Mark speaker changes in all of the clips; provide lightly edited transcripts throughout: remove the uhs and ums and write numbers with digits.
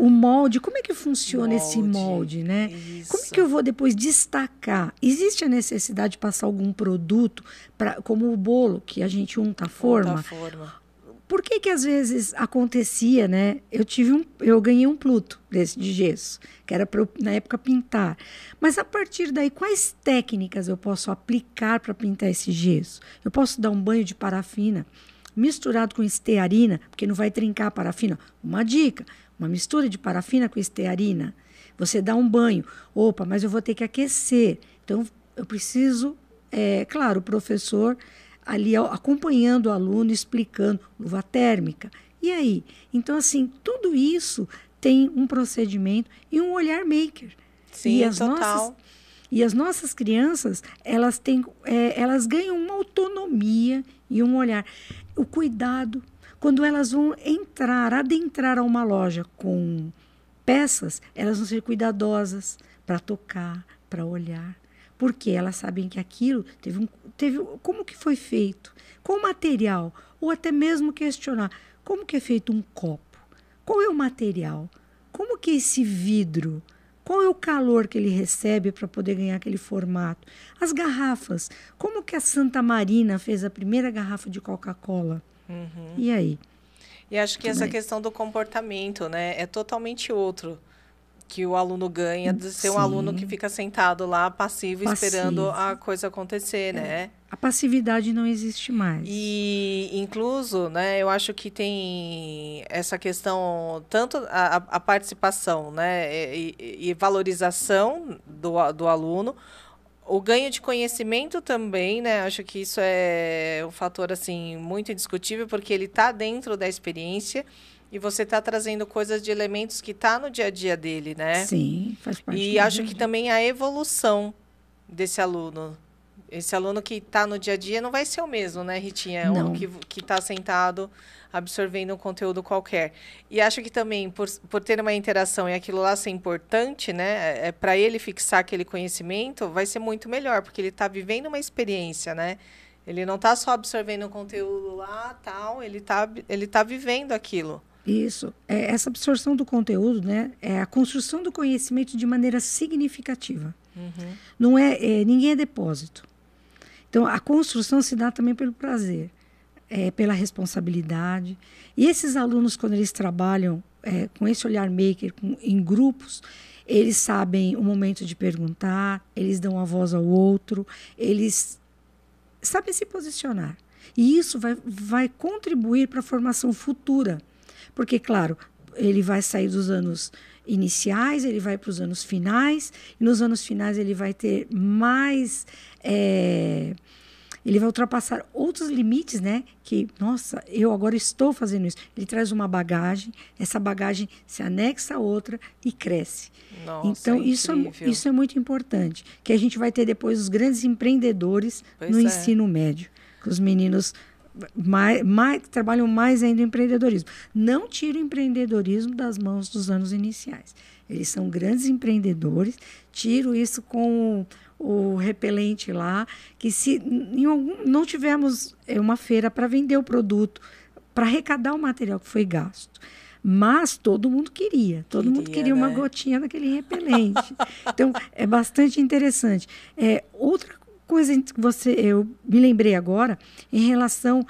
Speaker 1: o molde, como é que funciona esse molde, né?
Speaker 2: Isso.
Speaker 1: Como é que eu vou depois destacar? Existe a necessidade de passar algum produto, como o bolo, que a gente unta a forma? Por que às vezes acontecia, né? Eu ganhei um Pluto desse de gesso, que era para eu, na época, pintar. Mas a partir daí, quais técnicas eu posso aplicar para pintar esse gesso? Eu posso dar um banho de parafina misturado com estearina, porque não vai trincar a parafina. Uma dica, uma mistura de parafina com estearina. Você dá um banho. Opa, mas eu vou ter que aquecer. Então, eu preciso, claro, o professor ali acompanhando o aluno, explicando, luva térmica. E aí? Então, assim, tudo isso tem um procedimento e um olhar maker.
Speaker 2: Sim, total.
Speaker 1: E as nossas crianças, elas ganham uma autonomia e um olhar. O cuidado, quando elas vão adentrar a uma loja com peças, elas vão ser cuidadosas para tocar, para olhar. Porque elas sabem que aquilo como que foi feito, qual material, ou até mesmo questionar como que é feito um copo, qual é o material, como que é esse vidro, qual é o calor que ele recebe para poder ganhar aquele formato, as garrafas, como que a Santa Marina fez a primeira garrafa de Coca-Cola, e aí?
Speaker 2: E acho que essa questão do comportamento, né, é totalmente outro que o aluno ganha de ser um aluno que fica sentado lá, passivo, esperando a coisa acontecer, né?
Speaker 1: A passividade não existe mais.
Speaker 2: E, incluso, né, eu acho que tem essa questão, tanto a participação, né, e valorização do aluno, o ganho de conhecimento também, né? Acho que isso é um fator, assim, muito indiscutível, porque ele está dentro da experiência. E você está trazendo coisas de elementos que está no dia a dia dele, né?
Speaker 1: Sim, faz parte do
Speaker 2: E
Speaker 1: dia
Speaker 2: acho que também a evolução desse aluno. Esse aluno que está no dia a dia não vai ser o mesmo, né, Ritinha?
Speaker 1: Não.
Speaker 2: Que está sentado absorvendo um conteúdo qualquer. E acho que também, por ter uma interação e aquilo lá ser importante, né, para ele fixar aquele conhecimento, vai ser muito melhor, porque ele está vivendo uma experiência, né? Ele não está só absorvendo o conteúdo lá, tal, ele tá vivendo aquilo.
Speaker 1: Isso. Essa absorção do conteúdo, né, é a construção do conhecimento de maneira significativa. Não ninguém é depósito. Então, a construção se dá também pelo prazer, pela responsabilidade. E esses alunos, quando eles trabalham com esse olhar maker, em grupos, eles sabem o momento de perguntar, eles dão a voz ao outro, eles sabem se posicionar. E isso vai contribuir para a formação futura. Porque, claro, ele vai sair dos anos iniciais, ele vai para os anos finais, e nos anos finais ele vai ter mais... ele vai ultrapassar outros limites, né? Que, nossa, eu agora estou fazendo isso. Ele traz uma bagagem, essa bagagem se anexa a outra e cresce.
Speaker 2: Nossa,
Speaker 1: então, isso é muito importante. Que a gente vai ter depois os grandes empreendedores no ensino médio. Que os meninos... trabalham mais ainda no empreendedorismo. Não tira o empreendedorismo das mãos dos anos iniciais. Eles são grandes empreendedores, tiro isso com o repelente lá, que se não tivermos uma feira para vender o produto, para arrecadar o material que foi gasto. Mas todo mundo queria
Speaker 2: né?
Speaker 1: Uma gotinha daquele repelente. Então, é bastante interessante. Outra coisa que eu me lembrei agora, em relação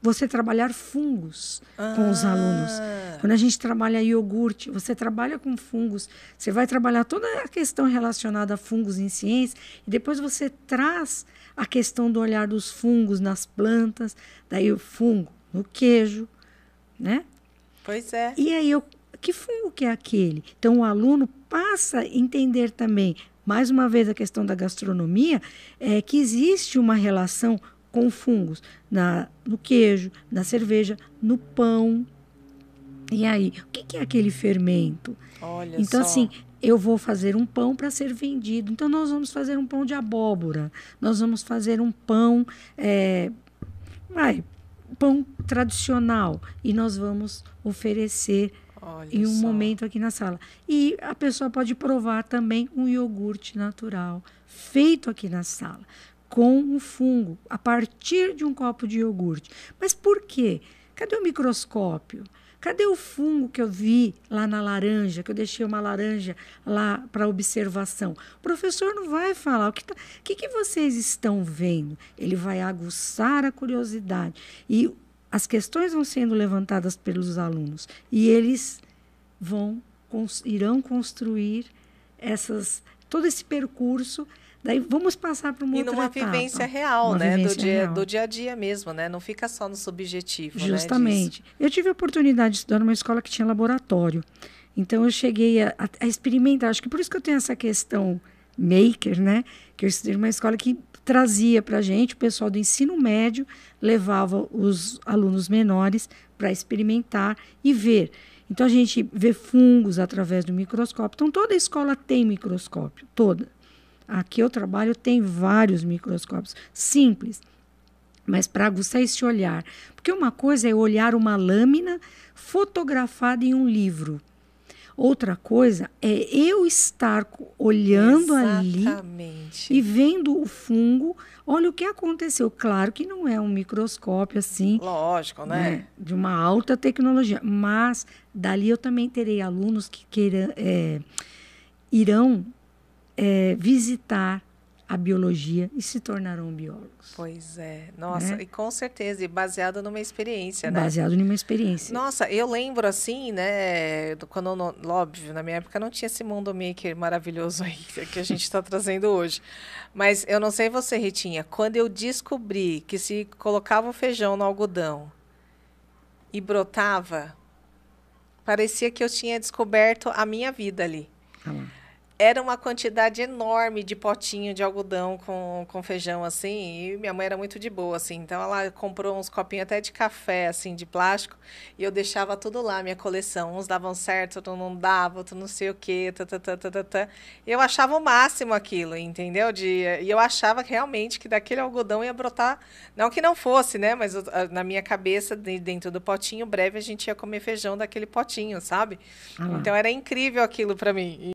Speaker 1: você trabalhar fungos com os alunos. Quando a gente trabalha iogurte, você trabalha com fungos, você vai trabalhar toda a questão relacionada a fungos em ciência, e depois você traz a questão do olhar dos fungos nas plantas, daí o fungo no queijo, né?
Speaker 2: Pois é.
Speaker 1: E aí, que fungo que é aquele? Então, o aluno passa a entender também, mais uma vez, a questão da gastronomia, que existe uma relação com fungos no queijo, na cerveja, no pão. E aí, o que é aquele fermento?
Speaker 2: Olha
Speaker 1: então,
Speaker 2: só.
Speaker 1: assim, eu vou fazer um pão para ser vendido. Então, nós vamos fazer um pão de abóbora. Nós vamos fazer um pão, pão tradicional. E nós vamos oferecer em um momento aqui na sala. E a pessoa pode provar também um iogurte natural, feito aqui na sala, com um fungo, a partir de um copo de iogurte. Mas por quê? Cadê o microscópio? Cadê o fungo que eu vi lá na laranja, que eu deixei uma laranja lá para observação? O professor não vai falar. Que vocês estão vendo? Ele vai aguçar a curiosidade. E as questões vão sendo levantadas pelos alunos. E eles irão construir todo esse percurso. Daí vamos passar para uma outra etapa.
Speaker 2: E numa vivência real, né? Do dia a dia mesmo, né? Não fica só no subjetivo,
Speaker 1: justamente. Né, eu tive a oportunidade de estudar numa escola que tinha laboratório. Então, eu cheguei a experimentar. Acho que por isso que eu tenho essa questão maker, né? Que eu estudei numa escola que trazia para a gente, o pessoal do ensino médio levava os alunos menores para experimentar e ver. Então, a gente vê fungos através do microscópio. Então, toda escola tem microscópio, toda. Aqui eu trabalho, tem vários microscópios simples, mas para aguçar esse olhar. Porque uma coisa é olhar uma lâmina fotografada em um livro. Outra coisa é eu estar olhando ali e vendo o fungo. Olha o que aconteceu. Claro que não é um microscópio assim.
Speaker 2: Lógico, né?
Speaker 1: De uma alta tecnologia. Mas dali eu também terei alunos que irão visitar a biologia e se tornarão biólogos.
Speaker 2: Pois é. Nossa, e com certeza, e baseado numa experiência, né?
Speaker 1: Baseado numa experiência.
Speaker 2: Nossa, eu lembro assim, né, quando, óbvio, na minha época não tinha esse mundo maker maravilhoso aí que a gente está trazendo hoje. Mas eu não sei você, Ritinha, quando eu descobri que se colocava o feijão no algodão e brotava, parecia que eu tinha descoberto a minha vida ali. Era uma quantidade enorme de potinho de algodão com feijão, assim, e minha mãe era muito de boa, assim, então ela comprou uns copinhos até de café, assim, de plástico, e eu deixava tudo lá, minha coleção, uns davam certo, outros não davam, outros não sei o quê, eu achava o máximo aquilo, entendeu? E eu achava realmente que daquele algodão ia brotar, não que não fosse, né, mas na minha cabeça, dentro do potinho, breve a gente ia comer feijão daquele potinho, sabe? Então era incrível aquilo para mim.